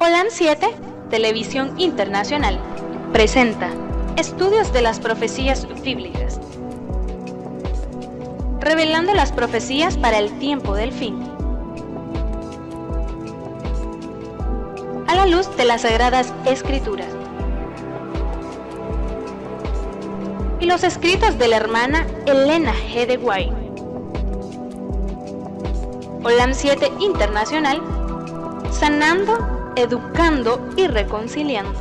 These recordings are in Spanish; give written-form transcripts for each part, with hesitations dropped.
Holan 7, Televisión Internacional, presenta Estudios de las Profecías Bíblicas, revelando las profecías para el tiempo del fin, a la luz de las Sagradas Escrituras y los escritos de la hermana Elena G. de White. Holan 7 Internacional, sanando, educando y reconciliando.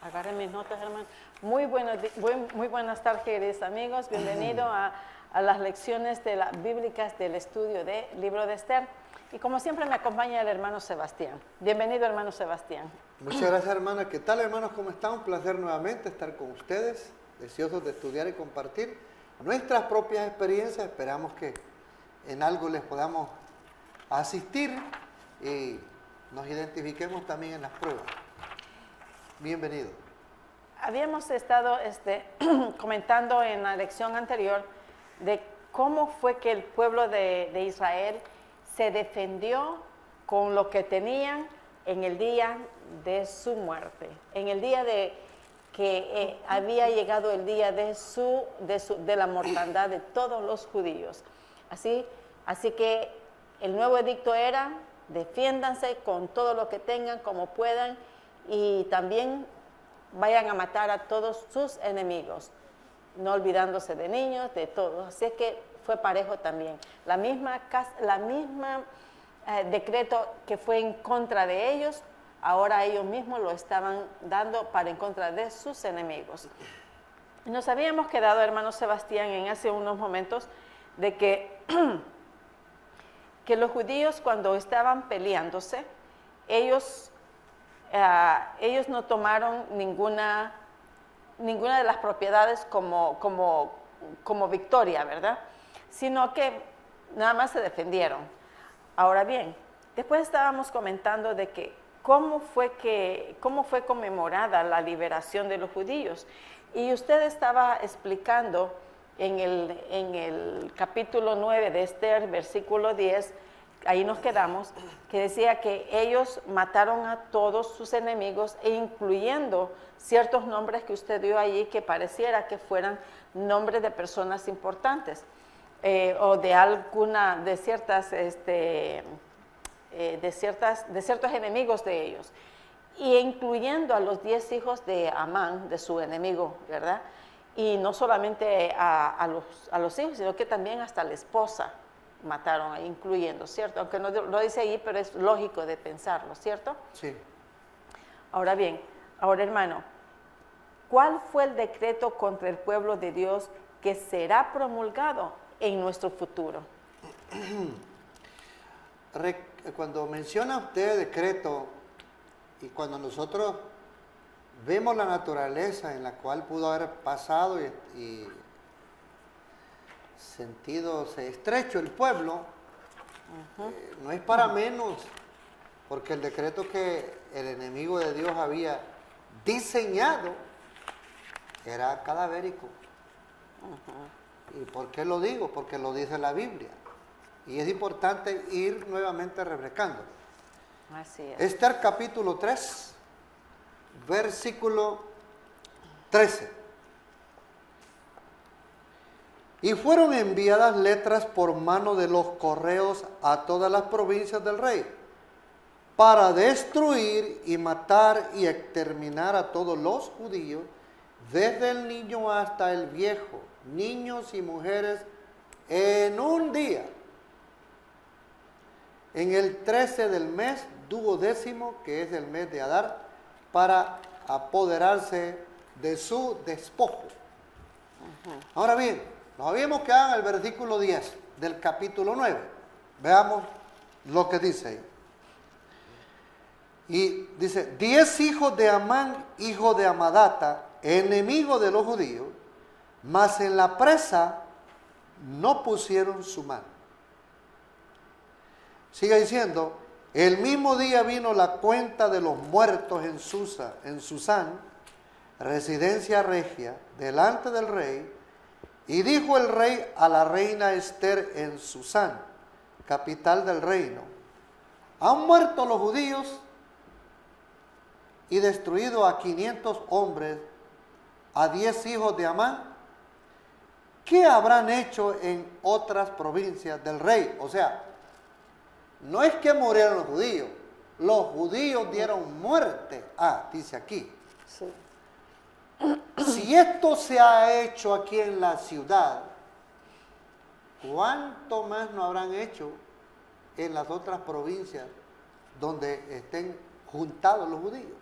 Agarren mis notas, hermano. Muy buenas tardes, queridos amigos. Bienvenidos a las lecciones bíblicas del estudio del libro de Esther. Y como siempre me acompaña el hermano Sebastián. Bienvenido, hermano Sebastián. Muchas gracias, hermana. ¿Qué tal, hermanos? ¿Cómo están? Un placer nuevamente estar con ustedes, deseosos de estudiar y compartir nuestras propias experiencias. Esperamos que en algo les podamos asistir y nos identifiquemos también en las pruebas. Bienvenido. Habíamos estado comentando en la lección anterior de cómo fue que el pueblo de Israel se defendió con lo que tenían en el día de su muerte, en el día de que había llegado el día de la mortandad de todos los judíos. Así que el nuevo edicto era: defiéndanse con todo lo que tengan, como puedan, y también vayan a matar a todos sus enemigos, no olvidándose de niños, de todos. Así que fue parejo también. La misma decreto que fue en contra de ellos, ahora ellos mismos lo estaban dando para en contra de sus enemigos. Nos habíamos quedado, hermano Sebastián, en hace unos momentos, de que los judíos, cuando estaban peleándose, ellos no tomaron ninguna de las propiedades como victoria, ¿verdad? Sino que nada más se defendieron. Ahora bien, después estábamos comentando de que cómo fue conmemorada la liberación de los judíos. Y usted estaba explicando en el capítulo 9 de Esther, versículo 10, ahí nos quedamos, que decía que ellos mataron a todos sus enemigos, e incluyendo ciertos nombres que usted dio allí que pareciera que fueran nombres de personas importantes, o de ciertos enemigos de ellos, y incluyendo a los 10 hijos de Amán, de su enemigo, ¿verdad? Y no solamente a los hijos, sino que también hasta la esposa mataron, incluyendo, ¿cierto? Aunque no lo dice ahí, pero es lógico de pensarlo, ¿cierto? Sí. Ahora bien, hermano, ¿cuál fue el decreto contra el pueblo de Dios que será promulgado en nuestro futuro? Cuando menciona usted decreto, y cuando nosotros vemos la naturaleza en la cual pudo haber pasado y sentídose estrecho el pueblo, no es para menos, porque el decreto que el enemigo de Dios había diseñado era cadavérico. ¿Y por qué lo digo? Porque lo dice la Biblia. Y es importante ir nuevamente refrescando. Así es. Esther capítulo 3, versículo 13. Y fueron enviadas letras por mano de los correos a todas las provincias del rey, para destruir y matar y exterminar a todos los judíos, desde el niño hasta el viejo, niños y mujeres, en un día, en el 13 del mes duodécimo, que es el mes de Adar, para apoderarse de su despojo. Ahora bien, nos habíamos quedado en el versículo 10 del capítulo 9. Veamos lo que dice ahí. Y dice: 10 hijos de Amán, hijo de Amadata, enemigo de los judíos, mas en la presa no pusieron su mano. Sigue diciendo: el mismo día vino la cuenta de los muertos en Susán, residencia regia, delante del rey, y dijo el rey a la reina Esther en Susán, capital del reino: ¿han muerto los judíos y destruido a 500 hombres, a 10 hijos de Amán, ¿qué habrán hecho en otras provincias del rey? O sea, no es que murieron los judíos dieron muerte. Dice aquí. Sí. Si esto se ha hecho aquí en la ciudad, ¿cuánto más no habrán hecho en las otras provincias donde estén juntados los judíos?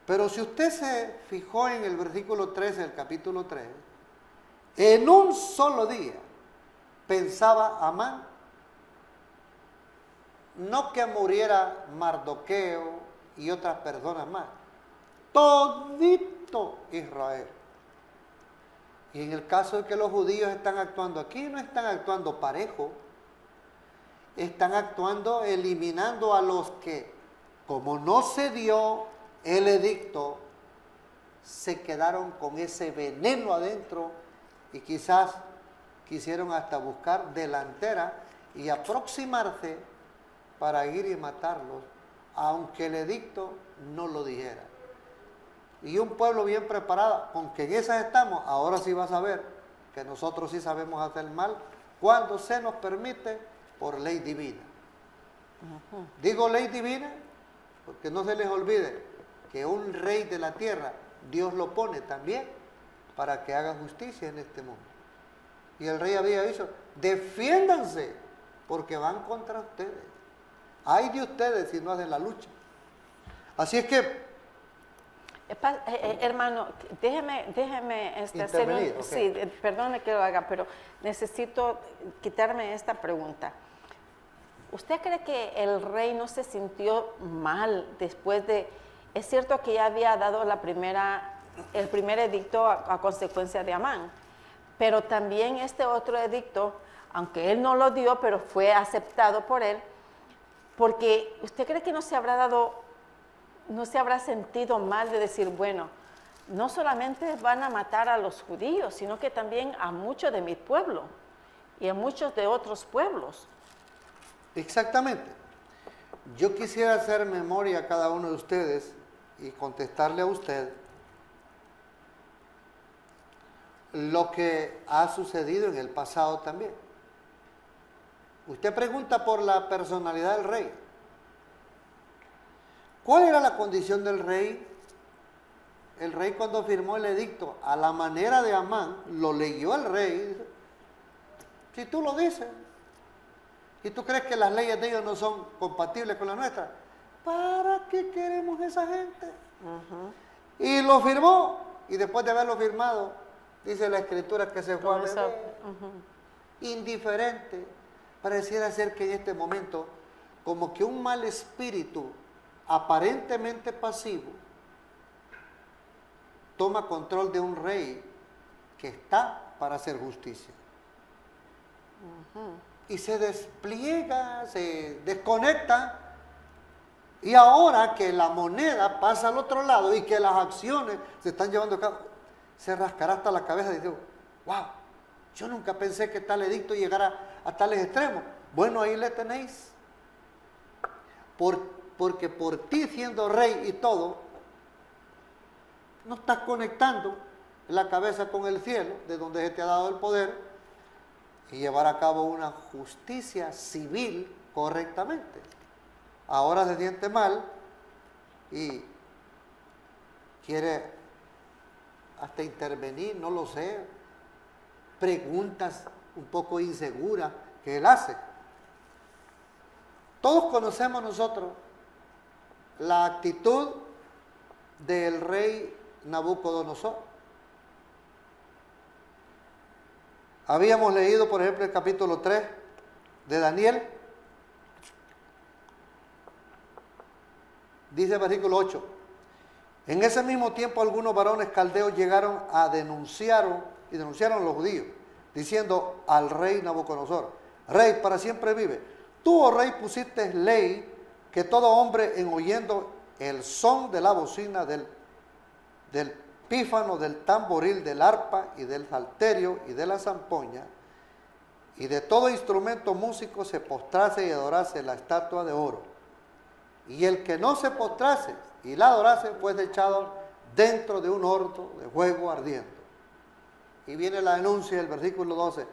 Pero si usted se fijó en el versículo 13 del capítulo 3, en un solo día pensaba Amán, no que muriera Mardoqueo y otras personas más, todito Israel. Y en el caso de que los judíos están actuando aquí, no están actuando parejo, están actuando eliminando a los que, como no se dio el edicto, se quedaron con ese veneno adentro y quizás quisieron hasta buscar delantera y aproximarse para ir y matarlos, aunque el edicto no lo dijera. Y un pueblo bien preparado, aunque en esas estamos, ahora sí vas a ver que nosotros sí sabemos hacer mal cuando se nos permite por ley divina. Digo ley divina porque no se les olvide que un rey de la tierra, Dios lo pone también para que haga justicia en este mundo. Y el rey había dicho, defiéndanse porque van contra ustedes. Ay de ustedes si no hacen la lucha. Así es que hermano, déjeme hacer intervenir, un, ok. sí, perdone que lo haga, pero necesito quitarme esta pregunta. ¿Usted cree que el rey no se sintió mal después de, es cierto que ya había dado el primer edicto a consecuencia de Amán, pero también este otro edicto, aunque él no lo dio, pero fue aceptado por él, porque ¿usted cree que no se habrá sentido mal de decir, bueno, no solamente van a matar a los judíos, sino que también a muchos de mi pueblo y a muchos de otros pueblos? exactamente. Yo quisiera hacer memoria a cada uno de ustedes y contestarle a usted lo que ha sucedido en el pasado también. Usted pregunta por la personalidad del rey. ¿Cuál era la condición del rey? El rey cuando firmó el edicto a la manera de Amán, lo leyó el rey. Dice, si tú lo dices, y tú crees que las leyes de ellos no son compatibles con las nuestras, ¿para qué queremos esa gente? Y lo firmó, y después de haberlo firmado, dice la escritura que se fue a beber, indiferente. Pareciera ser que en este momento, como que un mal espíritu, aparentemente pasivo, toma control de un rey que está para hacer justicia. Y se despliega, se desconecta, y ahora que la moneda pasa al otro lado y que las acciones se están llevando a cabo, se rascará hasta la cabeza y dice, wow, yo nunca pensé que tal edicto llegara a tales extremos. Bueno, ahí le tenéis. Porque por ti siendo rey y todo, no estás conectando la cabeza con el cielo, de donde se te ha dado el poder, y llevar a cabo una justicia civil correctamente. Ahora se siente mal y quiere hasta intervenir, no lo sé, preguntas un poco inseguras que él hace. Todos conocemos nosotros la actitud del rey Nabucodonosor. Habíamos leído, por ejemplo, el capítulo 3 de Daniel. Dice el versículo 8. En ese mismo tiempo algunos varones caldeos llegaron a denunciaron a los judíos, diciendo al rey Nabucodonosor, rey, para siempre vive. Tú, oh rey, pusiste ley que todo hombre en oyendo el son de la bocina, del pífano, del tamboril, del arpa y del salterio y de la zampoña y de todo instrumento músico se postrase y adorase la estatua de oro y el que no se postrase y la adorase, pues echado dentro de un horno de fuego ardiendo. Y viene la denuncia del versículo 12.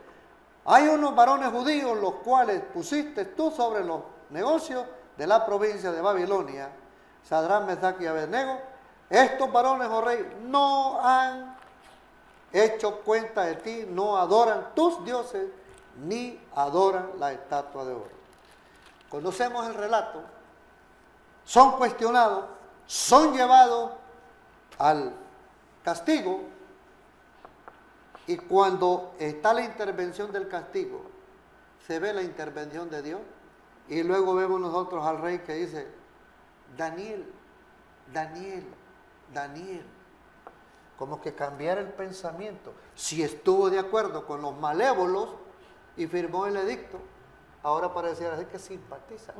Hay unos varones judíos los cuales pusiste tú sobre los negocios de la provincia de Babilonia, Sadrach, Mesach y Abednego. Estos varones, oh rey, no han hecho cuenta de ti, no adoran tus dioses, ni adoran la estatua de oro. Conocemos el relato, son cuestionados, son llevados al castigo, y cuando está la intervención del castigo, se ve la intervención de Dios, y luego vemos nosotros al rey que dice, Daniel, Daniel, Daniel, como que cambiara el pensamiento. Si estuvo de acuerdo con los malévolos y firmó el edicto, ahora pareciera así que simpatiza.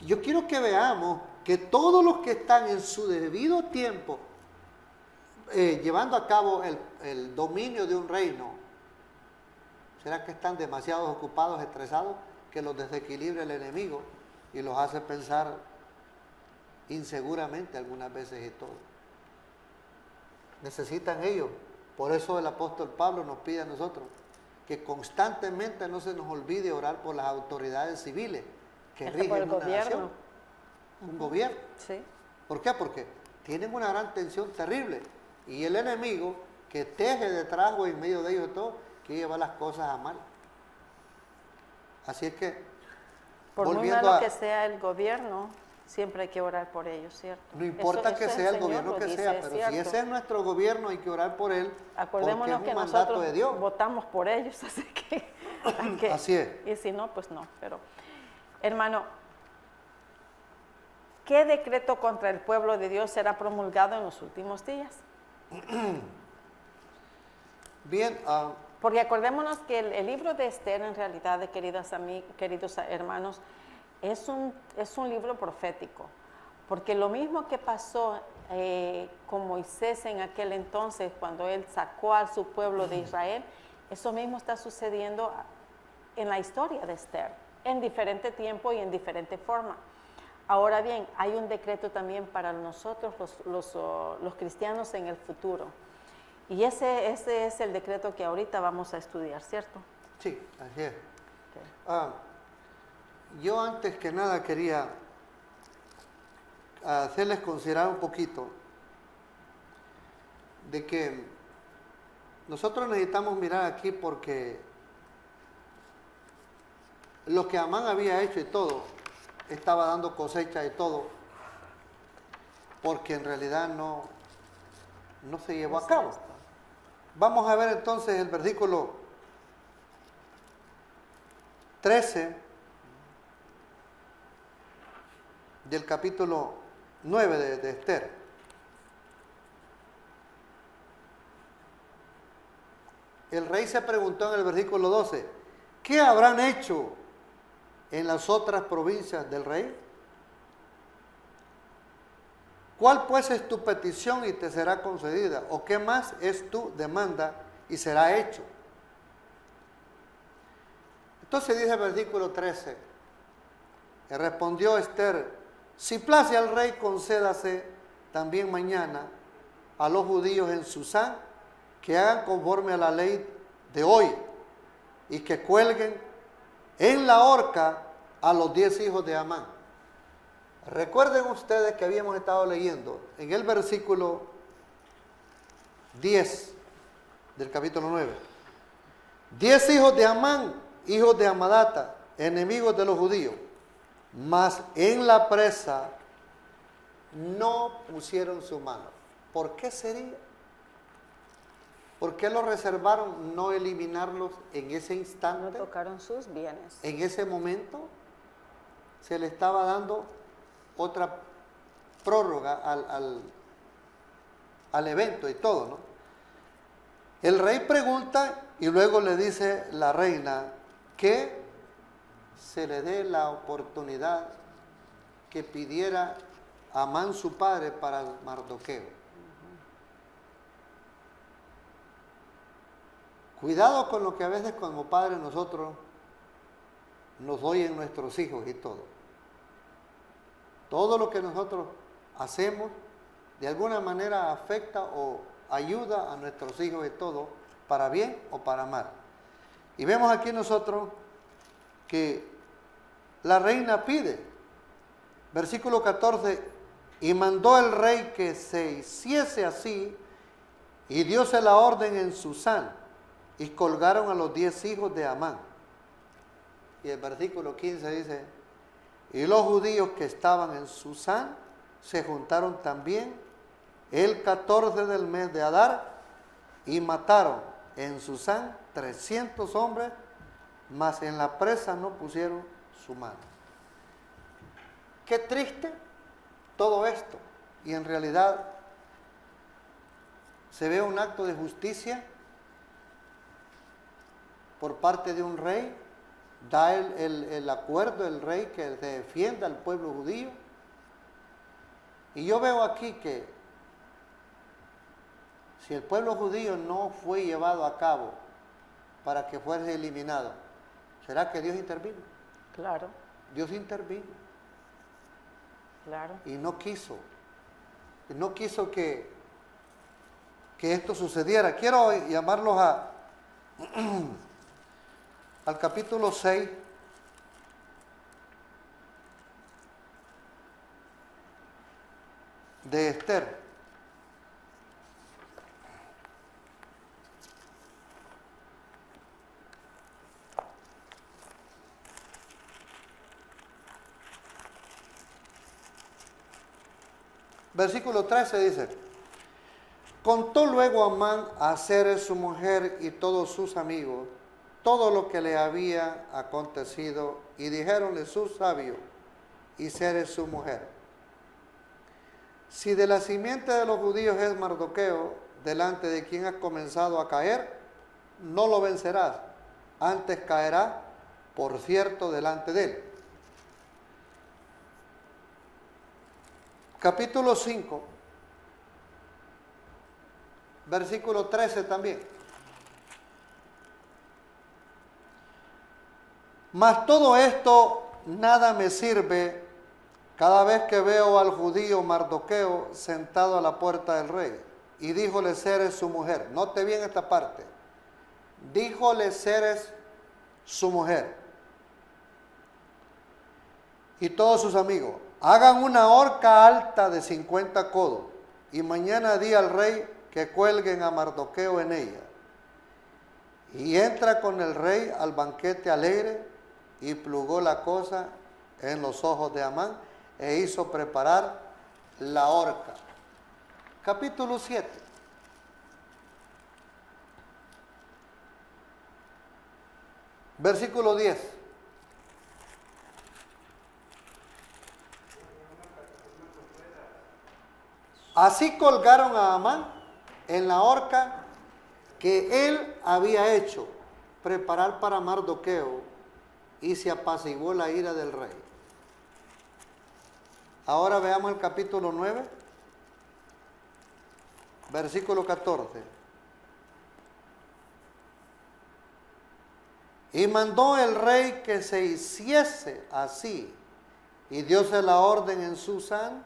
Yo quiero que veamos que todos los que están en su debido tiempo llevando a cabo el dominio de un reino, ¿será que están demasiado ocupados, estresados, que los desequilibra el enemigo y los hace pensar inseguramente algunas veces y todo? Necesitan ellos. Por eso el apóstol Pablo nos pide a nosotros que constantemente no se nos olvide orar por las autoridades civiles que rigen una nación, un gobierno. Sí. ¿Por qué? Porque tienen una gran tensión terrible y el enemigo que teje detrás o en medio de ellos todo, que lleva las cosas a mal. Así es que, por muy malo que sea el gobierno, siempre hay que orar por ellos, ¿cierto? No importa que sea el gobierno que sea, pero si ese es nuestro gobierno, hay que orar por él. Acordémonos porque es que un mandato nosotros de Dios. votamos por ellos, así que, así es. Y si no, pues no. Pero, hermano, ¿qué decreto contra el pueblo de Dios será promulgado en los últimos días? Bien. Porque acordémonos que el libro de Esther, en realidad, queridos hermanos, es un libro profético. Porque lo mismo que pasó con Moisés en aquel entonces, cuando él sacó a su pueblo de Israel, eso mismo está sucediendo en la historia de Esther, en diferente tiempo y en diferente forma. Ahora bien, hay un decreto también para nosotros, los cristianos en el futuro. Y ese es el decreto que ahorita vamos a estudiar, ¿cierto? Sí, así es. Okay. Yo antes que nada quería hacerles considerar un poquito de que nosotros necesitamos mirar aquí porque lo que Amán había hecho y todo, estaba dando cosecha y todo, porque en realidad no se llevó a cabo. Vamos a ver entonces el versículo 13 del capítulo 9 de Esther. El rey se preguntó en el versículo 12, ¿qué habrán hecho en las otras provincias del rey? ¿Cuál pues es tu petición y te será concedida? ¿O qué más es tu demanda y será hecho? Entonces dice el versículo 13, y respondió Esther, si place al rey, concédase también mañana a los judíos en Susán que hagan conforme a la ley de hoy y que cuelguen en la horca a los 10 hijos de Amán. Recuerden ustedes que habíamos estado leyendo en el versículo 10 del capítulo 9. 10 hijos de Amán, hijos de Amadata, enemigos de los judíos, mas en la presa no pusieron su mano. ¿Por qué sería? ¿Por qué lo reservaron no eliminarlos en ese instante? No tocaron sus bienes. En ese momento se le estaba dando otra prórroga al evento y todo, ¿no? El rey pregunta y luego le dice la reina que se le dé la oportunidad que pidiera Amán su padre para Mardoqueo. Cuidado con lo que a veces como padres nosotros nos oyen nuestros hijos y todo. Todo lo que nosotros hacemos de alguna manera afecta o ayuda a nuestros hijos y todo, para bien o para mal. Y vemos aquí nosotros que la reina pide, versículo 14, y mandó el rey que se hiciese así, y dióse la orden en Susán, y colgaron a los 10 hijos de Amán. Y el versículo 15 dice, y los judíos que estaban en Susán se juntaron también el 14 del mes de Adar, y mataron en Susán 300 hombres, mas en la presa no pusieron su mano. Qué triste todo esto, y en realidad se ve un acto de justicia por parte de un rey. Da el acuerdo el rey que defienda al pueblo judío. Y yo veo aquí que si el pueblo judío no fue llevado a cabo para que fuese eliminado, ¿será que Dios intervino? Claro, Dios intervino claro. y no quiso que esto sucediera. Quiero llamarlos al capítulo 6, de Esther. Versículo 13 dice, contó luego Amán a Zeres su mujer y todos sus amigos todo lo que le había acontecido, y dijéronle sus sabios y Zeres su mujer, si de la simiente de los judíos es Mardoqueo, delante de quien has comenzado a caer, no lo vencerás, antes caerá por cierto delante de él. Capítulo 5, versículo 13 también. Mas todo esto nada me sirve cada vez que veo al judío Mardoqueo sentado a la puerta del rey. Y díjole Zeres su mujer, note bien esta parte, díjole Zeres su mujer y todos sus amigos, hagan una horca alta de 50 codos, y mañana di al rey que cuelguen a Mardoqueo en ella. Y entra con el rey al banquete alegre, y plugó la cosa en los ojos de Amán, e hizo preparar la horca. Capítulo 7. Versículo 10. Así colgaron a Amán en la horca que él había hecho preparar para Mardoqueo, y se apaciguó la ira del rey. Ahora veamos el capítulo 9, versículo 14. Y mandó el rey que se hiciese así, y dióse la orden en Susán,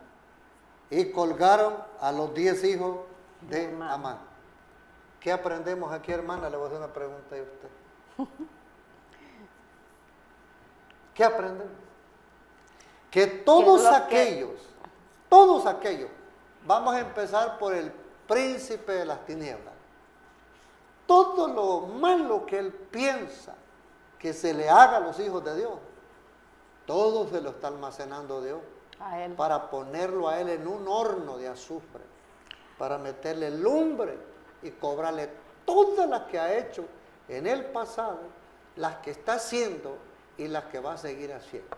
y colgaron a los 10 hijos de Amán. ¿Qué aprendemos aquí, hermana? Le voy a hacer una pregunta a usted. ¿Qué aprendemos? Que todos aquellos, vamos a empezar por el príncipe de las tinieblas, todo lo malo que él piensa que se le haga a los hijos de Dios, todo se lo está almacenando Dios A él. para ponerlo a él en un horno de azufre, para meterle lumbre y cobrarle todas las que ha hecho en el pasado, las que está haciendo y las que va a seguir haciendo.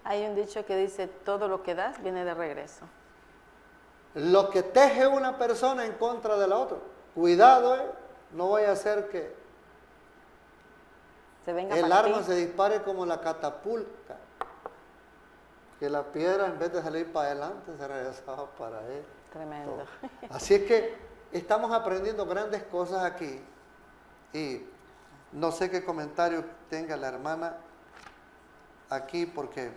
Hay un dicho que dice, todo lo que das viene de regreso. Lo que teje una persona en contra de la otra, cuidado, no vaya a ser que Se venga el para arma ti. se dispare como la catapulta, que la piedra en vez de salir para adelante se regresaba para él. Tremendo. Así es que estamos aprendiendo grandes cosas aquí, y no sé qué comentario tenga la hermana aquí, porque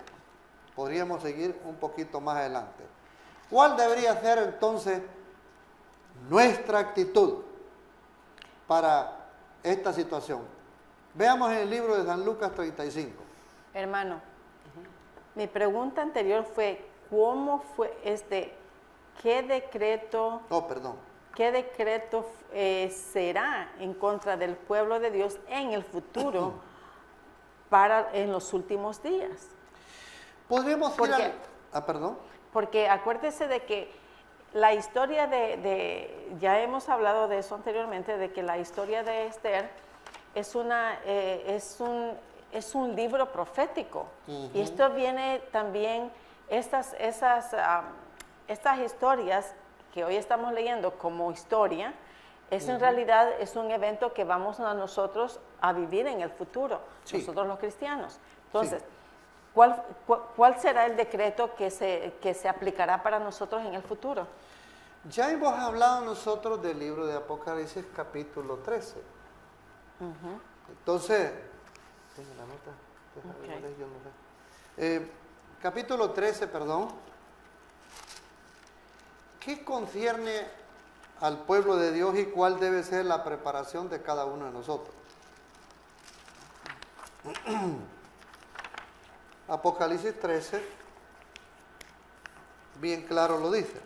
Podríamos seguir un poquito más adelante. ¿Cuál debería ser entonces nuestra actitud para esta situación? Veamos en el libro de San Lucas 35. Hermano, mi pregunta anterior fue, ¿cómo fue qué decreto será en contra del pueblo de Dios en el futuro en los últimos días? Podríamos ir perdón. Porque acuérdese de que la historia ya hemos hablado de eso anteriormente, de que la historia de Esther es un libro profético. Y esto viene también, estas historias que hoy estamos leyendo como historia, en realidad es un evento que vamos a nosotros a vivir en el futuro, nosotros los cristianos. Entonces, ¿cuál será el decreto que se aplicará para nosotros en el futuro? Ya hemos hablado nosotros del libro de Apocalipsis capítulo 13. Entonces, ¿tengo la nota? Okay. Yo no sé. Capítulo 13, perdón. ¿Qué concierne al pueblo de Dios y cuál debe ser la preparación de cada uno de nosotros? Apocalipsis 13, bien claro lo dice.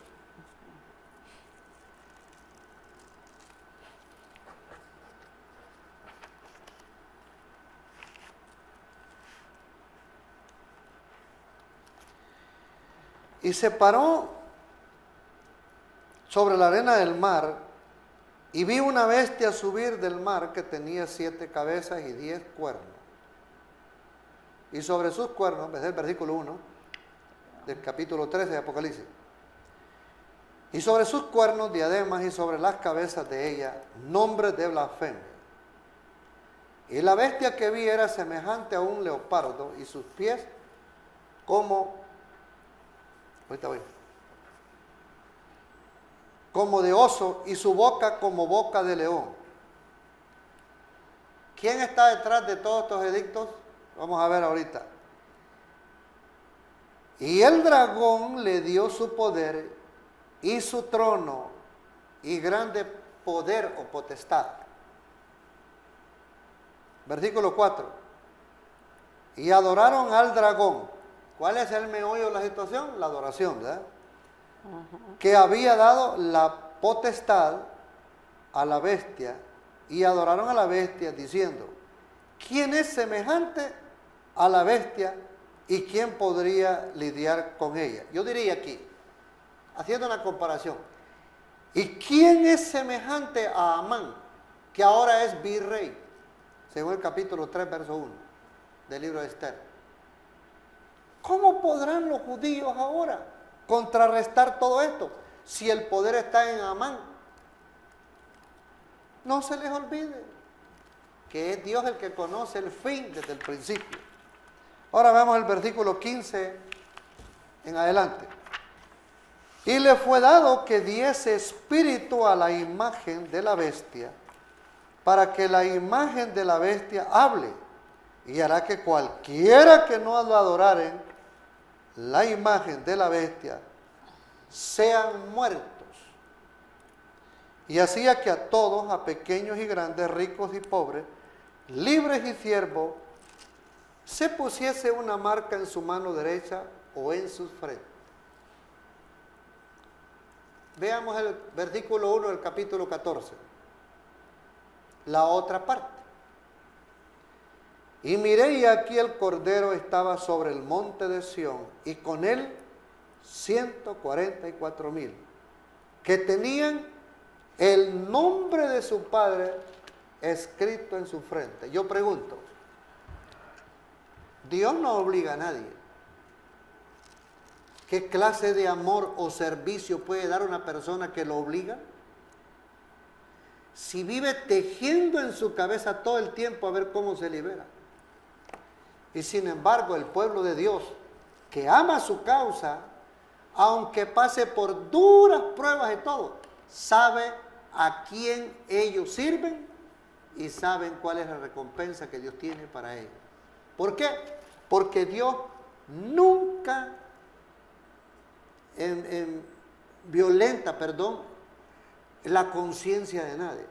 Y se paró sobre la arena del mar, y vi una bestia subir del mar que tenía 7 cabezas y 10 cuernos. Y sobre sus cuernos, es el versículo 1 del capítulo 13 de Apocalipsis. Y sobre sus cuernos diademas, y sobre las cabezas de ella nombres de blasfemia. Y la bestia que vi era semejante a un leopardo, y sus pies como de oso, y su boca como boca de león. ¿Quién está detrás de todos estos edictos? Vamos a ver ahorita. Y el dragón le dio su poder y su trono y grande poder o potestad. Versículo 4. Y adoraron al dragón. ¿Cuál es el meollo de la situación? La adoración, ¿verdad? Que había dado la potestad a la bestia, y adoraron a la bestia diciendo, ¿quién es semejante a la bestia y quién podría lidiar con ella? Yo diría aquí, haciendo una comparación, ¿y quién es semejante a Amán, que ahora es virrey? Según el capítulo 3, verso 1 del libro de Esther. ¿Cómo podrán los judíos ahora contrarrestar todo esto si el poder está en Amán? No se les olvide que es Dios el que conoce el fin desde el principio. Ahora vemos el versículo 15 en adelante. Y le fue dado que diese espíritu a la imagen de la bestia, para que la imagen de la bestia hable, y hará que cualquiera que no lo adoraren la imagen de la bestia sean muertos. Y hacía que a todos, a pequeños y grandes, ricos y pobres, libres y siervos, se pusiese una marca en su mano derecha o en sus frentes. Veamos el versículo 1 del capítulo 14. La otra parte. Y miré, y aquí el Cordero estaba sobre el monte de Sión, y con él 144,000, que tenían el nombre de su Padre escrito en su frente. Yo pregunto, Dios no obliga a nadie. ¿Qué clase de amor o servicio puede dar una persona que lo obliga? Si vive tejiendo en su cabeza todo el tiempo a ver cómo se libera. Y sin embargo, el pueblo de Dios, que ama su causa, aunque pase por duras pruebas y todo, sabe a quién ellos sirven y saben cuál es la recompensa que Dios tiene para ellos. ¿Por qué? Porque Dios nunca violenta, la conciencia de nadie.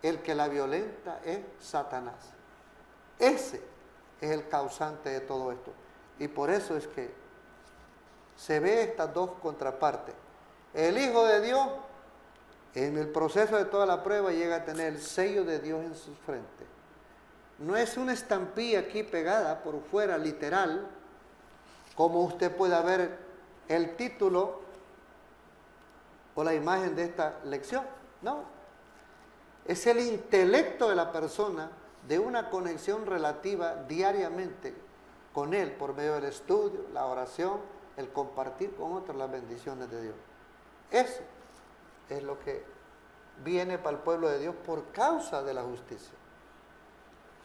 El que la violenta es Satanás. Ese es el causante de todo esto. Y por eso es que se ve estas dos contrapartes. El Hijo de Dios, en el proceso de toda la prueba, llega a tener el sello de Dios en su frente. No es una estampilla aquí pegada por fuera, literal, como usted pueda ver el título o la imagen de esta lección. No. Es el intelecto de la persona de una conexión relativa diariamente con Él por medio del estudio, la oración, el compartir con otros las bendiciones de Dios. Eso es lo que viene para el pueblo de Dios por causa de la justicia.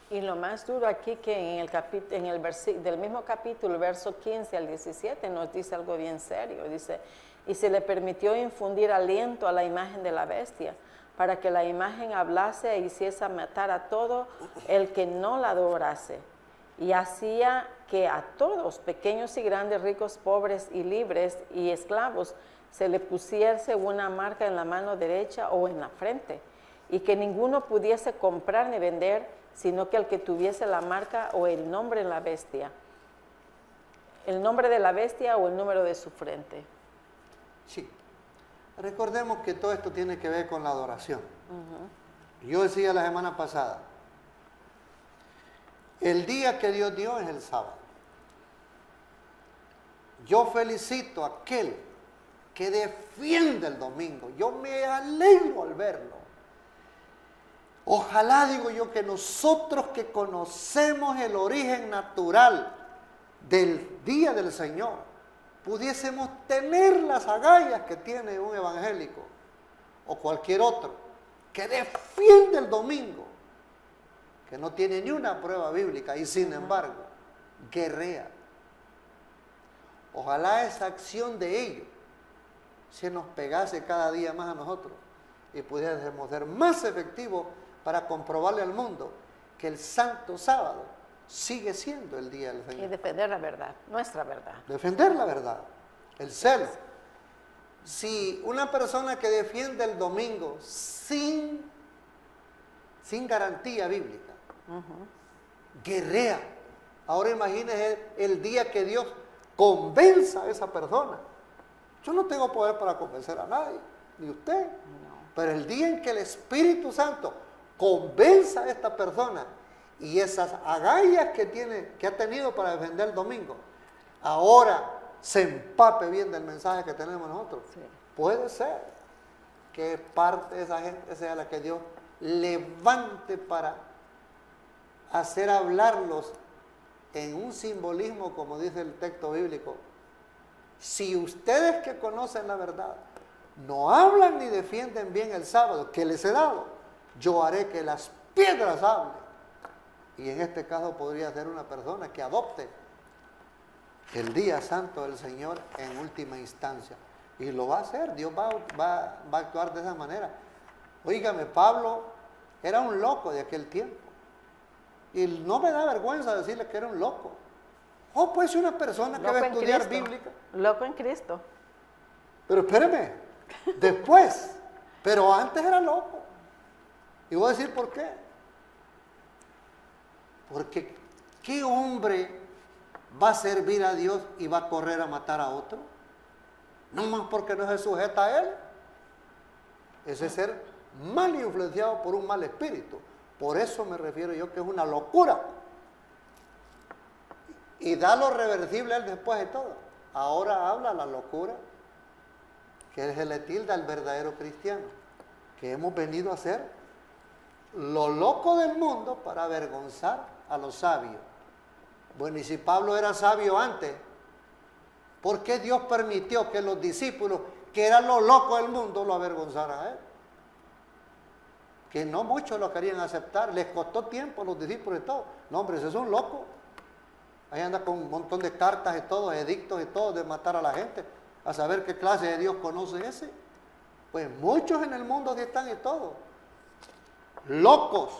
Y lo más duro aquí que en el del mismo capítulo, verso 15 al 17, nos dice algo bien serio. Dice, y se le permitió infundir aliento a la imagen de la bestia, para que la imagen hablase e hiciese matar a todo el que no la adorase. Y hacía que a todos, pequeños y grandes, ricos, pobres y libres y esclavos, se le pusiese una marca en la mano derecha o en la frente, y que ninguno pudiese comprar ni vender, sino que el que tuviese la marca o el nombre de la bestia, el nombre de la bestia o el número de su frente. Sí. Recordemos que todo esto tiene que ver con la adoración. Yo decía la semana pasada, el día que Dios dio es el sábado. Yo felicito a aquel que defiende el domingo. Yo me alegro al verlo. Ojalá, digo yo, que nosotros que conocemos el origen natural del día del Señor, pudiésemos tener las agallas que tiene un evangélico o cualquier otro que defiende el domingo, que no tiene ni una prueba bíblica y sin embargo guerrea. Ojalá esa acción de ellos se nos pegase cada día más a nosotros y pudiésemos ser más efectivos para comprobarle al mundo que el santo sábado sigue siendo el día del Señor. Y defender la verdad, nuestra verdad. Defender la verdad, el celo. Si una persona que defiende el domingo sin garantía bíblica, guerrea, ahora imagínese el día que Dios convenza a esa persona. Yo no tengo poder para convencer a nadie, ni usted, pero el día en que el Espíritu Santo convenza a esta persona y esas agallas que ha tenido para defender el domingo, ahora se empape bien del mensaje que tenemos nosotros. Sí. Puede ser que parte de esa gente sea la que Dios levante para hacer hablarlos en un simbolismo, como dice el texto bíblico. Si ustedes que conocen la verdad no hablan ni defienden bien el sábado que les he dado, yo haré que las piedras hablen. Y en este caso podría ser una persona que adopte el día santo del Señor en última instancia. Y lo va a hacer, Dios va a actuar de esa manera. Óigame, Pablo era un loco de aquel tiempo. Y no me da vergüenza decirle que era un loco. Oh, pues una persona que va a estudiar bíblica. Loco en Cristo. Pero espéreme, después, pero antes era loco. Y voy a decir por qué. Porque ¿qué hombre va a servir a Dios y va a correr a matar a otro? No más porque no se sujeta a Él. Ese es ser mal influenciado por un mal espíritu. Por eso me refiero yo que es una locura. Y da lo reversible a Él después de todo. Ahora habla la locura que se le tilda al verdadero cristiano, que hemos venido a ser lo loco del mundo para avergonzar a los sabios. Bueno, y si Pablo era sabio antes, ¿por qué Dios permitió que los discípulos, que eran los locos del mundo, lo avergonzaran a él? Que no muchos lo querían aceptar, les costó tiempo a los discípulos y todo. No, hombre, ese es un loco. Ahí anda con un montón de cartas y todo, edictos y todo, de matar a la gente. A saber qué clase de Dios conoce ese. Pues muchos en el mundo sí están y todo. Locos.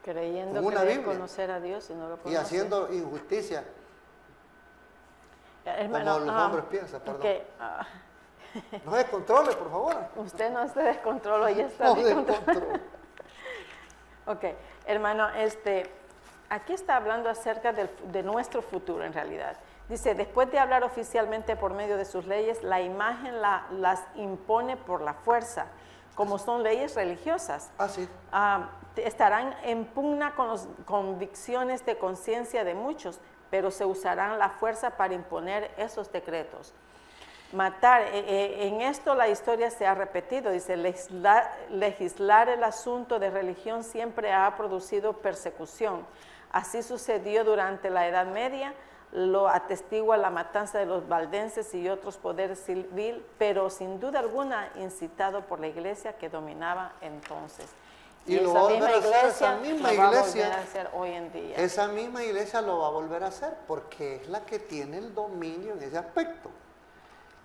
Creyendo que debe conocer a Dios y no lo conocen. Y haciendo injusticia. Hermano, como los hombres piensan, perdón. que, No se descontrole, por favor. usted no se descontroló, ya está No descontrolado. descontrole. Ok, hermano, aquí está hablando acerca de nuestro futuro en realidad. Dice, después de hablar oficialmente por medio de sus leyes, la imagen las impone por la fuerza, como son leyes religiosas. Ah, sí. Estarán en pugna con las convicciones de conciencia de muchos, pero se usarán la fuerza para imponer esos decretos. Matar, en esto la historia se ha repetido, dice, legislar el asunto de religión siempre ha producido persecución. Así sucedió durante la Edad Media, lo atestigua la matanza de los valdenses y otros poderes civiles, pero sin duda alguna incitado por la iglesia que dominaba entonces. Y lo va a volver a hacer esa misma lo va a iglesia. volver a hacer hoy en día. Esa misma iglesia lo va a volver a hacer porque es la que tiene el dominio en ese aspecto.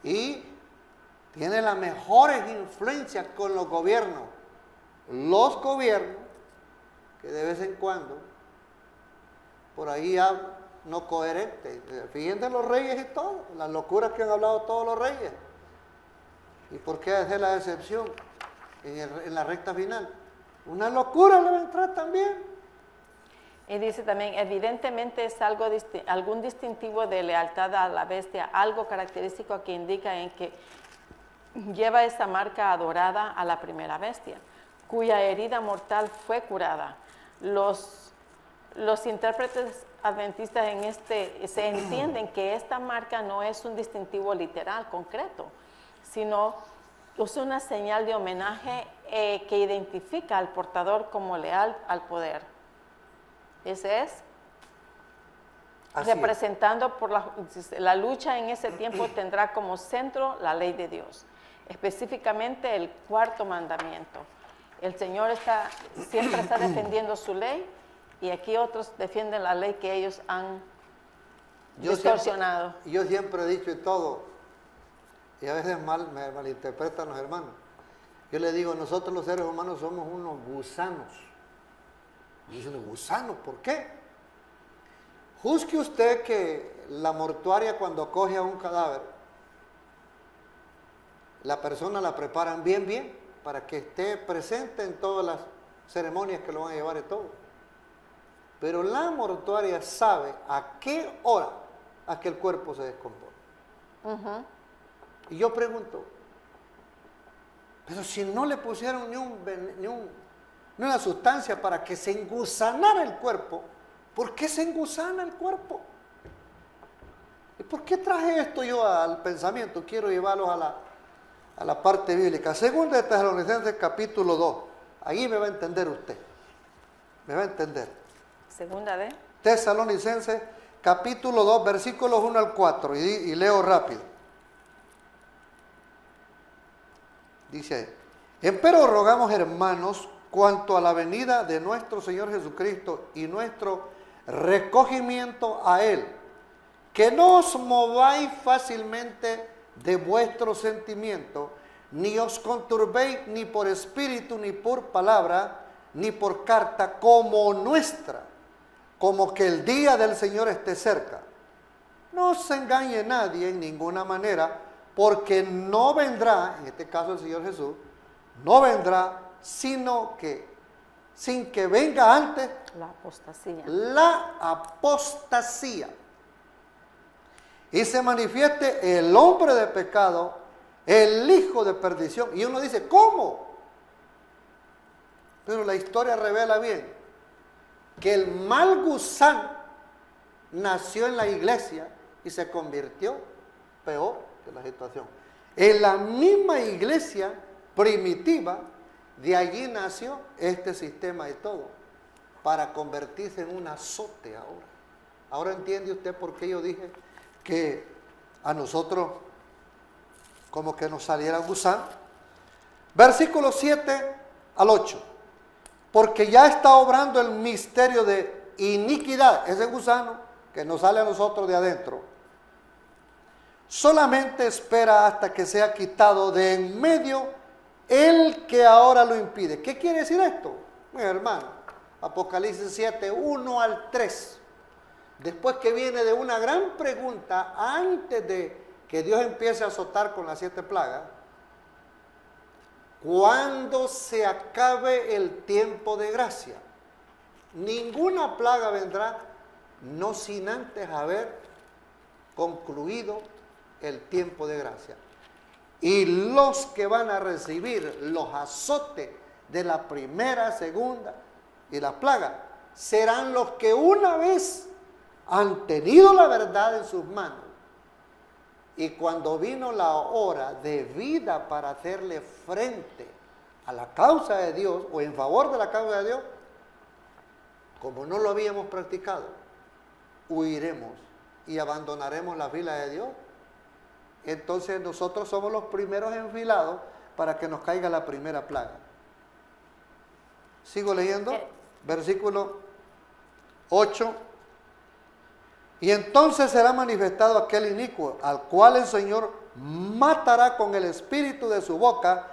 Y tiene las mejores influencias con los gobiernos. Los gobiernos que de vez en cuando por ahí hablan no coherentes. Fíjense los reyes y todo, las locuras que han hablado todos los reyes. ¿Y por qué hacer la excepción en la recta final? Una locura le va a entrar también. Y dice también, evidentemente es algún distintivo de lealtad a la bestia, algo característico que indica en que lleva esa marca adorada a la primera bestia, cuya herida mortal fue curada. Los intérpretes adventistas se entienden que esta marca no es un distintivo literal, concreto, sino es una señal de homenaje que identifica al portador como leal al poder. Ese es. Así Representando es. Por la lucha en ese tiempo tendrá como centro la ley de Dios, específicamente el cuarto mandamiento. El Señor siempre está defendiendo su ley y aquí otros defienden la ley que ellos han distorsionado. Yo siempre he dicho y todo, y a veces me malinterpretan los hermanos. Yo les digo, nosotros los seres humanos somos unos gusanos. Y dicen, ¿gusanos? ¿Por qué? Juzgue usted que la mortuaria cuando coge a un cadáver, la persona la preparan bien, para que esté presente en todas las ceremonias que lo van a llevar y todo. Pero la mortuaria sabe a qué hora el cuerpo se descompone. Y yo pregunto, pero si no le pusieron ni una sustancia para que se engusanara el cuerpo, ¿por qué se engusana el cuerpo? ¿Y por qué traje esto yo al pensamiento? Quiero llevarlos a la parte bíblica. Segunda de Tesalonicenses capítulo 2. Ahí me va a entender usted. Me va a entender. Segunda de Tesalonicenses capítulo 2, versículos 1 al 4. Y leo rápido. Dice, empero rogamos, hermanos, cuanto a la venida de nuestro Señor Jesucristo y nuestro recogimiento a Él, que no os mováis fácilmente de vuestro sentimiento, ni os conturbéis ni por espíritu, ni por palabra, ni por carta como nuestra, como que el día del Señor esté cerca. No se engañe nadie en ninguna manera, porque no vendrá, en este caso el Señor Jesús, no vendrá, sino que, sin que venga antes, la apostasía. La apostasía. Y se manifieste el hombre de pecado, el hijo de perdición. Y uno dice, ¿cómo? Pero la historia revela bien que el mal gusano nació en la iglesia y se convirtió peor que la situación. En la misma iglesia primitiva, de allí nació este sistema y todo, para convertirse en un azote ahora. Ahora entiende usted por qué yo dije que a nosotros como que nos saliera gusano. Versículo 7 al 8. Porque ya está obrando el misterio de iniquidad, ese gusano que nos sale a nosotros de adentro. Solamente espera hasta que sea quitado de en medio el que ahora lo impide. ¿Qué quiere decir esto? Mi hermano, Apocalipsis 7, 1 al 3. después que viene de una gran pregunta, antes de que Dios empiece a azotar con las 7 plagas, cuando se acabe el tiempo de gracia. Ninguna plaga vendrá, no sin antes haber concluido el tiempo de gracia. Y los que van a recibir los azotes de la primera, segunda y la plaga, serán los que una vez han tenido la verdad en sus manos. Y cuando vino la hora de vida para hacerle frente a la causa de Dios o en favor de la causa de Dios, como no lo habíamos practicado, huiremos y abandonaremos la fila de Dios. Entonces nosotros somos los primeros enfilados para que nos caiga la primera plaga. Sigo leyendo, versículo 8. Y entonces será manifestado aquel inicuo, al cual el Señor matará con el espíritu de su boca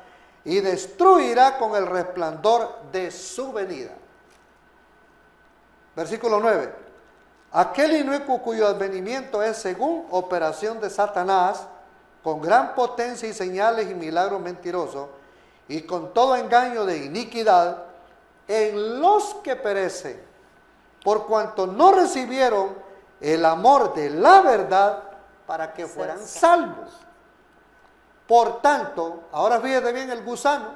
y destruirá con el resplandor de su venida. Versículo 9. Aquel inicuo cuyo advenimiento es según operación de Satanás, con gran potencia y señales y milagros mentirosos, y con todo engaño de iniquidad, en los que perecen, por cuanto no recibieron el amor de la verdad para que fueran salvos. Por tanto, ahora fíjate bien el gusano,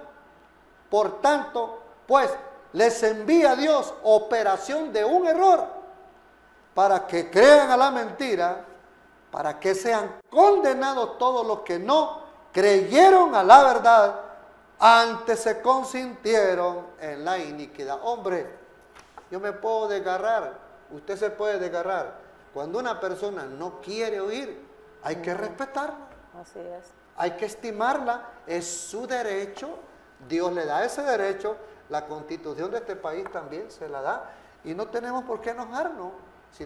por tanto, pues, les envía Dios operación de un error, para que crean a la mentira, para que sean condenados todos los que no creyeron a la verdad, antes se consintieron en la iniquidad. Hombre, yo me puedo desgarrar, usted se puede desgarrar. Cuando una persona no quiere oír, hay que respetarla. Así es. Hay que estimarla, es su derecho, Dios le da ese derecho, la Constitución de este país también se la da, y no tenemos por qué enojarnos.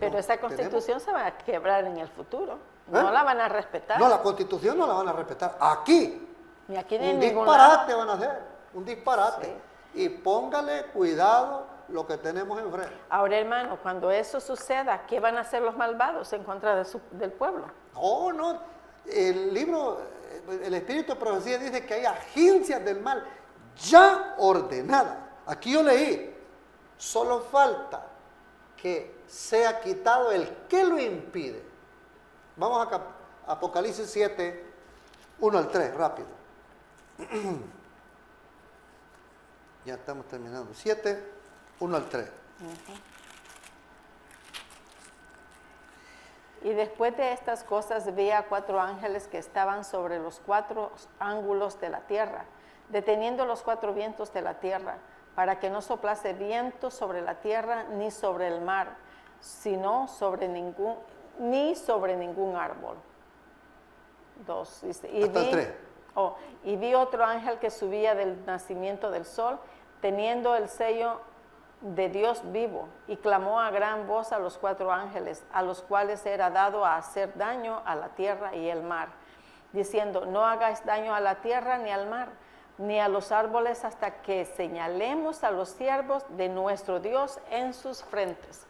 Pero esa Constitución se va a quebrar en el futuro, no la van a respetar. No, la Constitución no la van a respetar. Aquí, ni aquí ni un en ningún disparate lado. van a hacer, un disparate. Sí. Y póngale cuidado lo que tenemos enfrente. Ahora, hermano, cuando eso suceda, ¿qué van a hacer los malvados en contra del pueblo? No, no. El libro, el Espíritu de Profecía dice que hay agencias del mal ya ordenadas. Aquí yo leí, solo falta que sea quitado el que lo impide. Vamos a Apocalipsis 7, 1 al 3, rápido. Ya estamos terminando. 7, 1 al 3. Y después de estas cosas vi a 4 ángeles que estaban sobre los 4 ángulos de la tierra, deteniendo los 4 vientos de la tierra, para que no soplase viento sobre la tierra ni sobre el mar, sino sobre ningún árbol. 2. Dice, y vi otro ángel que subía del nacimiento del sol, teniendo el sello de Dios vivo, y clamó a gran voz a los 4 ángeles, a los cuales era dado a hacer daño a la tierra y el mar, diciendo: no hagáis daño a la tierra ni al mar, ni a los árboles, hasta que señalemos a los siervos de nuestro Dios en sus frentes.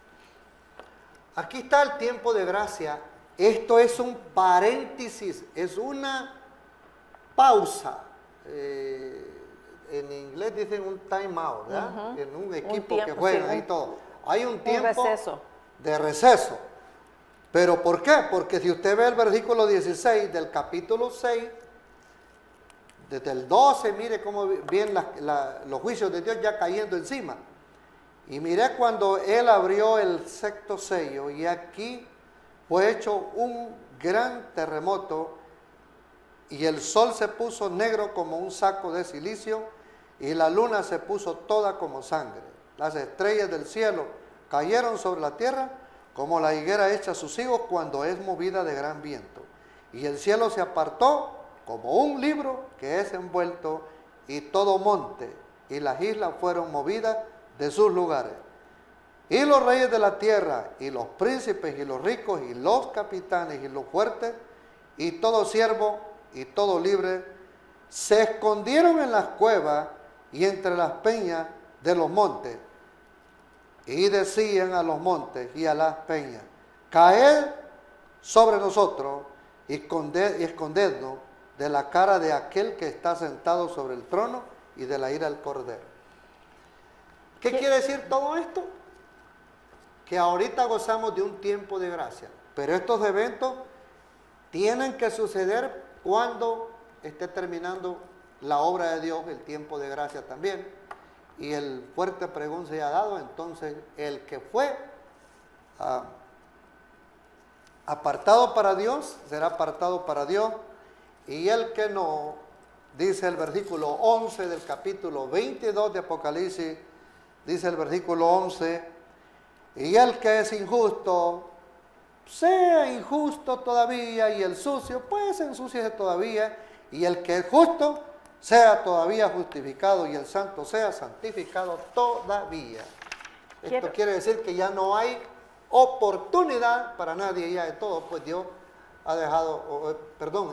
Aquí está el tiempo de gracia. Esto es un paréntesis, es una pausa. En inglés dicen un time out, ¿verdad? En un equipo que juega y todo. Hay un tiempo de receso. ¿Pero por qué? Porque si usted ve el versículo 16 del capítulo 6, desde el 12, mire cómo vienen los juicios de Dios ya cayendo encima. Y mire cuando Él abrió el 6º sello, y aquí fue hecho un gran terremoto, y el sol se puso negro como un saco de silicio, y la luna se puso toda como sangre. Las estrellas del cielo cayeron sobre la tierra, como la higuera echa sus higos cuando es movida de gran viento. Y el cielo se apartó como un libro que es envuelto, y todo monte y las islas fueron movidas de sus lugares. Y los reyes de la tierra, y los príncipes, y los ricos, y los capitanes, y los fuertes, y todo siervo, y todo libre, se escondieron en las cuevas y entre las peñas de los montes, y decían a los montes y a las peñas: caed sobre nosotros y escondednos de la cara de aquel que está sentado sobre el trono y de la ira del Cordero. ¿Qué quiere decir todo esto? Que ahorita gozamos de un tiempo de gracia, pero estos eventos tienen que suceder cuando esté terminando la obra de Dios, el tiempo de gracia también, y el fuerte pregón se ha dado. Entonces el que fue apartado para Dios será apartado para Dios, y el que no, dice el versículo 11 del capítulo 22 de Apocalipsis, dice el versículo 11, y el que es injusto, sea injusto todavía, y el sucio, pues ensúciese todavía, y el que es justo, sea todavía justificado, y el santo sea santificado todavía. Esto quiere decir que ya no hay oportunidad para nadie, ya de todo, pues Dios ha dejado,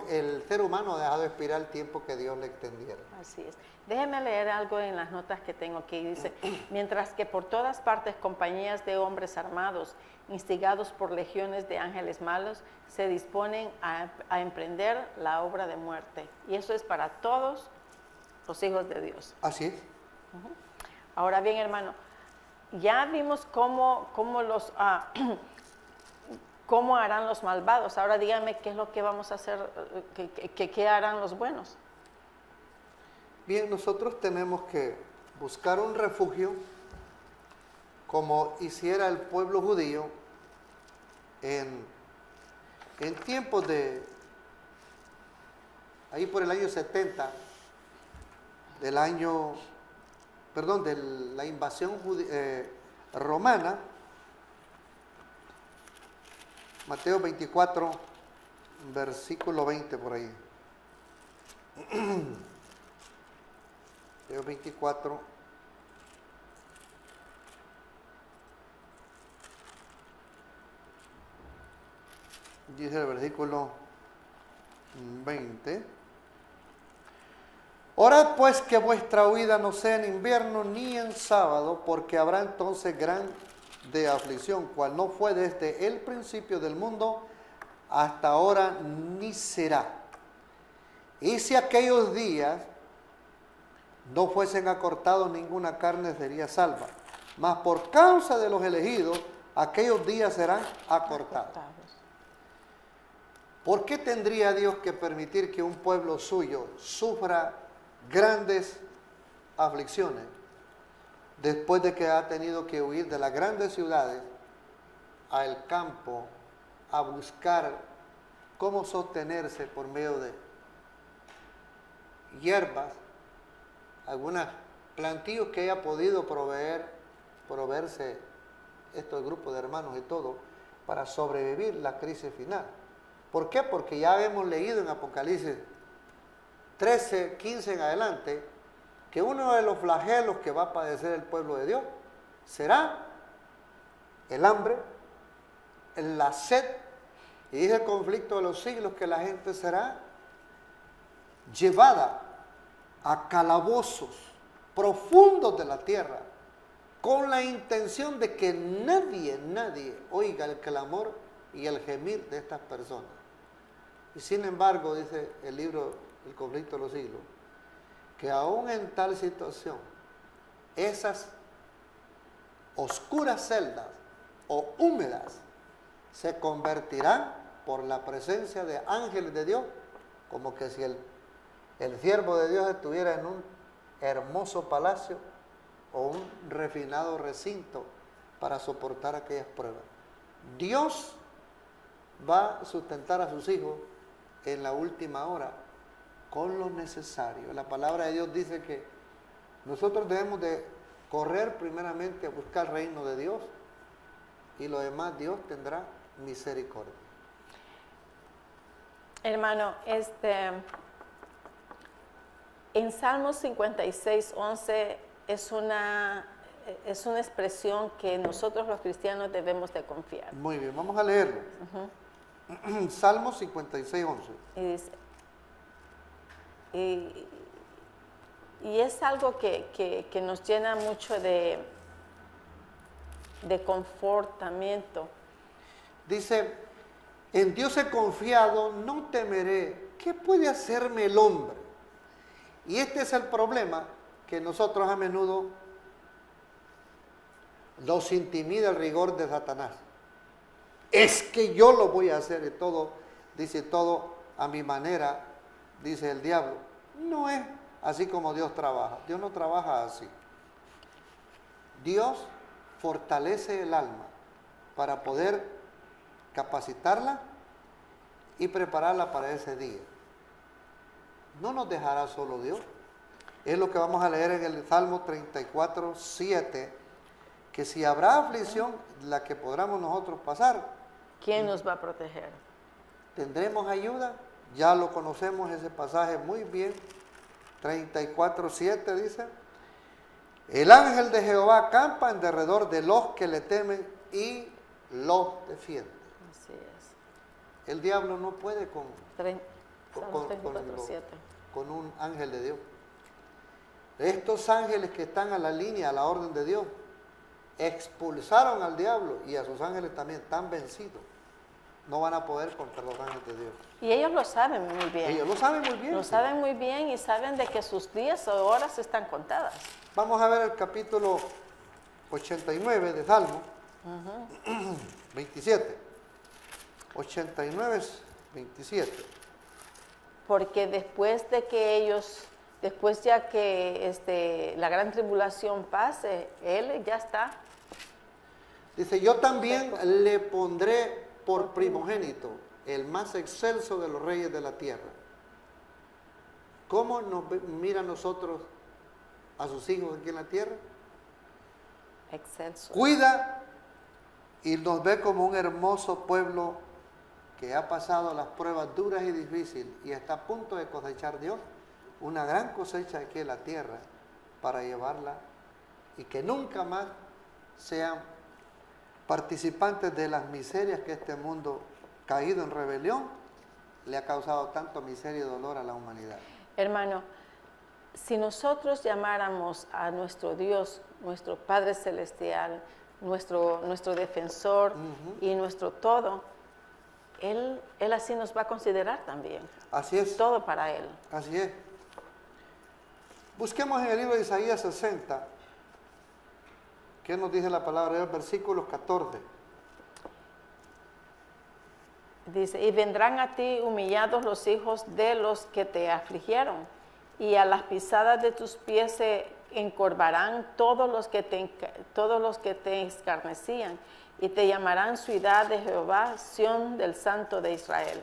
el ser humano ha dejado expirar el tiempo que Dios le extendiera. Así es. Déjeme leer algo en las notas que tengo aquí. Dice, mientras que por todas partes compañías de hombres armados, instigados por legiones de ángeles malos, se disponen a emprender la obra de muerte. Y eso es para todos los hijos de Dios. Así es. Ahora bien, hermano, ya vimos cómo harán los malvados. Ahora díganme qué es lo que vamos a hacer, qué harán los buenos. Bien, nosotros tenemos que buscar un refugio como hiciera el pueblo judío en tiempos de, ahí por el año 70, de la invasión romana. Mateo 24, versículo 20 por ahí. Mateo 24. Dice el versículo 20. Orad pues que vuestra huida no sea en invierno ni en sábado, porque habrá entonces grande aflicción, cual no fue desde el principio del mundo hasta ahora ni será. Y si aquellos días no fuesen acortados, ninguna carne sería salva. Mas por causa de los elegidos, aquellos días serán acortados. ¿Por qué tendría Dios que permitir que un pueblo suyo sufra grandes aflicciones después de que ha tenido que huir de las grandes ciudades al campo a buscar cómo sostenerse por medio de hierbas, algunos plantíos que haya podido proveerse estos grupos de hermanos y todo, para sobrevivir la crisis final? ¿Por qué? Porque ya hemos leído en Apocalipsis 13, 15 en adelante, que uno de los flagelos que va a padecer el pueblo de Dios será el hambre, la sed, y dice el conflicto de los siglos, que la gente será llevada a calabozos profundos de la tierra, con la intención de que nadie oiga el clamor y el gemir de estas personas. Y sin embargo, dice el libro El conflicto de los siglos, que aún en tal situación, esas oscuras celdas o húmedas se convertirán por la presencia de ángeles de Dios, como que si el siervo de Dios estuviera en un hermoso palacio o un refinado recinto para soportar aquellas pruebas. Dios va a sustentar a sus hijos en la última hora con lo necesario. La palabra de Dios dice que nosotros debemos de correr primeramente a buscar el reino de Dios, y lo demás Dios tendrá misericordia. Hermano, en Salmos 56, 11 es una expresión que nosotros los cristianos debemos de confiar. Muy bien, vamos a leerlo. Salmos 56, 11. Y dice, y es algo que nos llena mucho de confortamiento. Dice, en Dios he confiado, no temeré. ¿Qué puede hacerme el hombre? Y este es el problema, que nosotros a menudo nos intimida el rigor de Satanás. Es que yo lo voy a hacer y todo, dice todo a mi manera, dice el diablo. No es así como Dios trabaja. Dios no trabaja así. Dios fortalece el alma para poder capacitarla y prepararla para ese día. No nos dejará solo Dios. Es lo que vamos a leer en el Salmo 34, 7, que si habrá aflicción, la que podamos nosotros pasar, ¿quién nos va a proteger? tendremos ayuda. Ya lo conocemos ese pasaje muy bien. 34, 7 dice, el ángel de Jehová acampa en derredor de los que le temen y los defiende. Así es. El diablo no puede Salmo 34, 7. con un ángel de Dios. Estos ángeles que están a la línea, a la orden de Dios, expulsaron al diablo y a sus ángeles también, están vencidos. No van a poder contra los ángeles de Dios. Y ellos lo saben muy bien. Ellos lo saben muy bien. Lo sí. saben muy bien y saben de que sus días o horas están contadas. Vamos a ver el capítulo 89 de Salmo, 27. 89, 27. Porque después de que ellos, después ya que la gran tribulación pase, Él ya está. Dice, yo también le pondré por primogénito, el más excelso de los reyes de la tierra. ¿Cómo nos mira a nosotros a sus hijos aquí en la tierra? Excelso. Cuida y nos ve como un hermoso pueblo que ha pasado las pruebas duras y difíciles y está a punto de cosechar Dios una gran cosecha aquí en la tierra para llevarla y que nunca más sean participantes de las miserias que este mundo caído en rebelión le ha causado tanto miseria y dolor a la humanidad. Hermano, si nosotros llamáramos a nuestro Dios, nuestro Padre Celestial, nuestro defensor y nuestro todo, Él así nos va a considerar también. Así es. Todo para Él. Así es. Busquemos en el libro de Isaías 60. ¿Qué nos dice la palabra de Dios? Versículos 14. Dice, y vendrán a ti humillados los hijos de los que te afligieron, y a las pisadas de tus pies se encorvarán todos los que te escarnecían, y te llamarán ciudad de Jehová, Sión del Santo de Israel.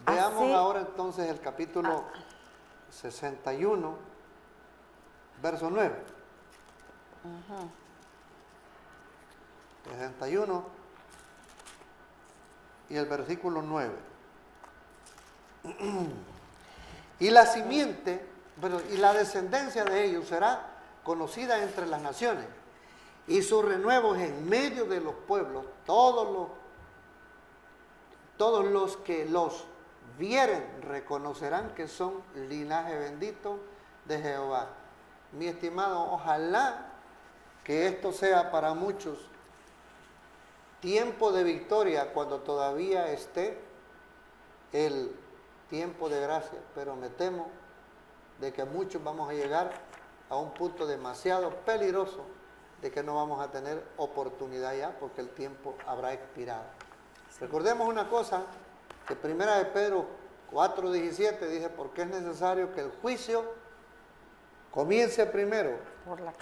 Veamos Así, ahora entonces el capítulo 61, verso 9. 61 y el versículo 9. Y la simiente, y la descendencia de ellos será conocida entre las naciones, y sus renuevos en medio de los pueblos, todos los que los vieren reconocerán que son linaje bendito de Jehová. Mi estimado, ojalá que esto sea para muchos tiempo de victoria cuando todavía esté el tiempo de gracia, pero me temo de que muchos vamos a llegar a un punto demasiado peligroso de que no vamos a tener oportunidad ya porque el tiempo habrá expirado. Recordemos una cosa, que 1 de Pedro 4:17 dice, porque es necesario que el juicio comience primero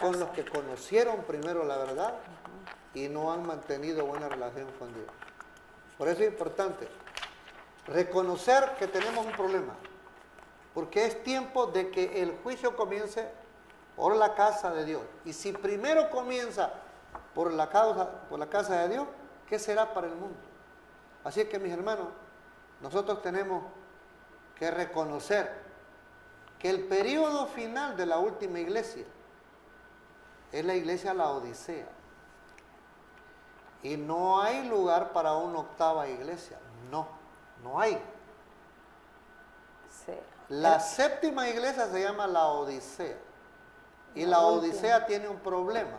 con los que conocieron primero la verdad y no han mantenido buena relación con Dios. Por eso es importante reconocer que tenemos un problema, porque es tiempo de que el juicio comience por la casa de Dios. Y si primero comienza por la casa de Dios, ¿qué será para el mundo? Así que, mis hermanos, nosotros tenemos que reconocer que el periodo final de la última iglesia es la iglesia Laodicea. Y no hay lugar para una octava iglesia. No hay. sí. La séptima iglesia se llama Laodicea. Y la Odisea tiene un problema.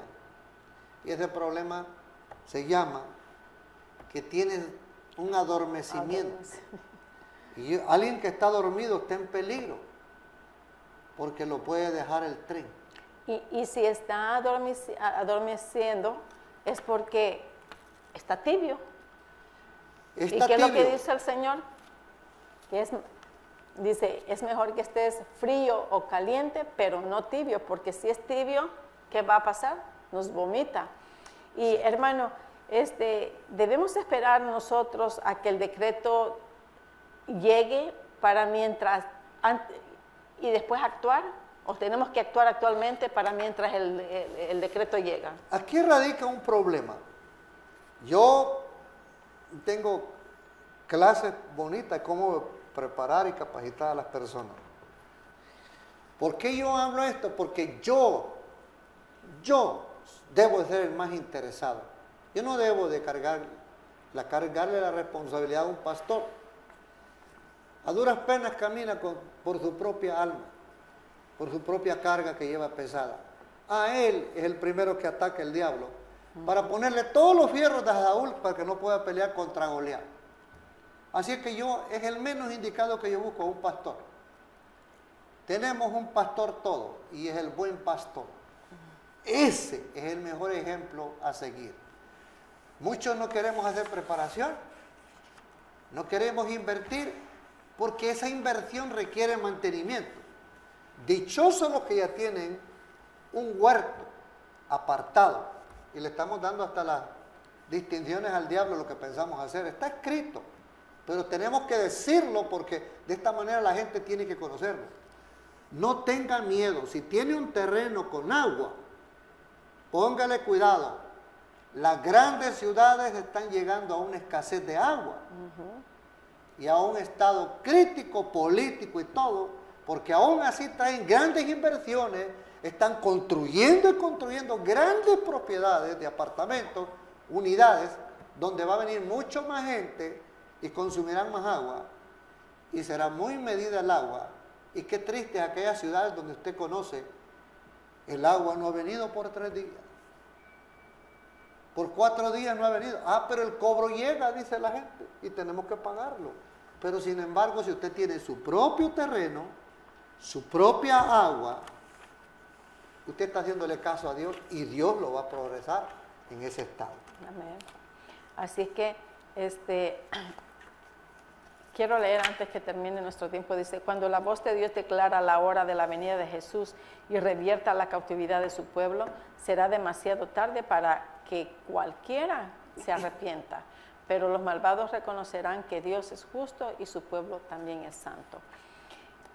Y ese problema se llama que tiene un adormecimiento. Y alguien que está dormido está en peligro, porque lo puede dejar el tren. Y si está adormeciendo, es porque está tibio. Está ¿Y qué es lo que tibio. dice el Señor? Dice, es mejor que estés frío o caliente, pero no tibio, porque si es tibio, ¿qué va a pasar? Nos vomita. Y hermano, debemos esperar nosotros a que el decreto llegue para mientras, y después actuar, o tenemos que actuar actualmente para mientras el decreto llega. Aquí radica un problema. Yo tengo clases bonitas de cómo preparar y capacitar a las personas. ¿Por qué yo hablo esto? Porque yo debo de ser el más interesado. Yo no debo de cargarle la responsabilidad a un pastor. A duras penas camina por su propia alma, por su propia carga que lleva pesada. A él es el primero que ataca el diablo para ponerle todos los fierros de Saúl para que no pueda pelear contra Goliat. Así es que es el menos indicado que yo busco, un pastor. Tenemos un pastor todo y es el buen pastor. Ese es el mejor ejemplo a seguir. Muchos no queremos hacer preparación, no queremos invertir, porque esa inversión requiere mantenimiento. Dichosos los que ya tienen un huerto apartado, y le estamos dando hasta las distinciones al diablo lo que pensamos hacer. Está escrito, pero tenemos que decirlo porque de esta manera la gente tiene que conocerlo. No tenga miedo, si tiene un terreno con agua, póngale cuidado. Las grandes ciudades están llegando a una escasez de agua. Y a un estado crítico, político y todo, porque aún así traen grandes inversiones, están construyendo y construyendo grandes propiedades de apartamentos, unidades, donde va a venir mucho más gente y consumirán más agua, y será muy medida el agua. Y qué triste aquellas ciudades donde usted conoce, el agua no ha venido por 3 días. Por 4 días no ha venido. Ah, pero el cobro llega, dice la gente, y tenemos que pagarlo. Pero sin embargo, si usted tiene su propio terreno, su propia agua, usted está haciéndole caso a Dios y Dios lo va a progresar en ese estado. Amén. Así es que, quiero leer antes que termine nuestro tiempo. Dice, cuando la voz de Dios declara la hora de la venida de Jesús y revierta la cautividad de su pueblo, será demasiado tarde para que cualquiera se arrepienta, pero los malvados reconocerán que Dios es justo y su pueblo también es santo.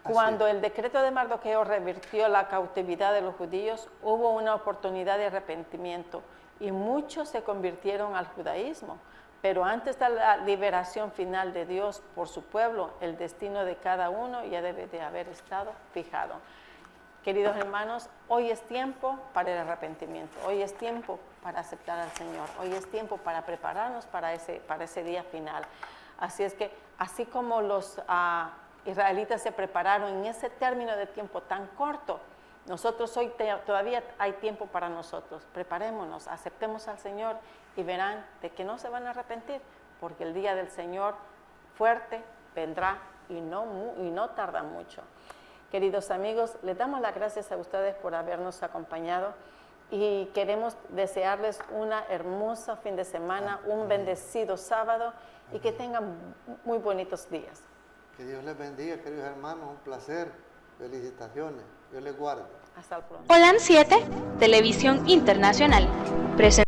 Cuando el decreto de Mardoqueo revirtió la cautividad de los judíos, hubo una oportunidad de arrepentimiento y muchos se convirtieron al judaísmo. Pero antes de la liberación final de Dios por su pueblo, el destino de cada uno ya debe de haber estado fijado. Queridos hermanos, hoy es tiempo para el arrepentimiento, hoy es tiempo para aceptar al Señor, hoy es tiempo para prepararnos para ese día final. Así es que, así como los israelitas se prepararon en ese término de tiempo tan corto, nosotros hoy todavía hay tiempo para nosotros. Preparémonos, aceptemos al Señor y verán de que no se van a arrepentir, porque el día del Señor fuerte vendrá y no tarda mucho. Queridos amigos, les damos las gracias a ustedes por habernos acompañado y queremos desearles una hermosa fin de semana, un bendecido sábado y que tengan muy bonitos días. Que Dios les bendiga, queridos hermanos, un placer, felicitaciones, Dios les guarde. Hasta el pronto. Holan 7, Televisión Internacional, presenta.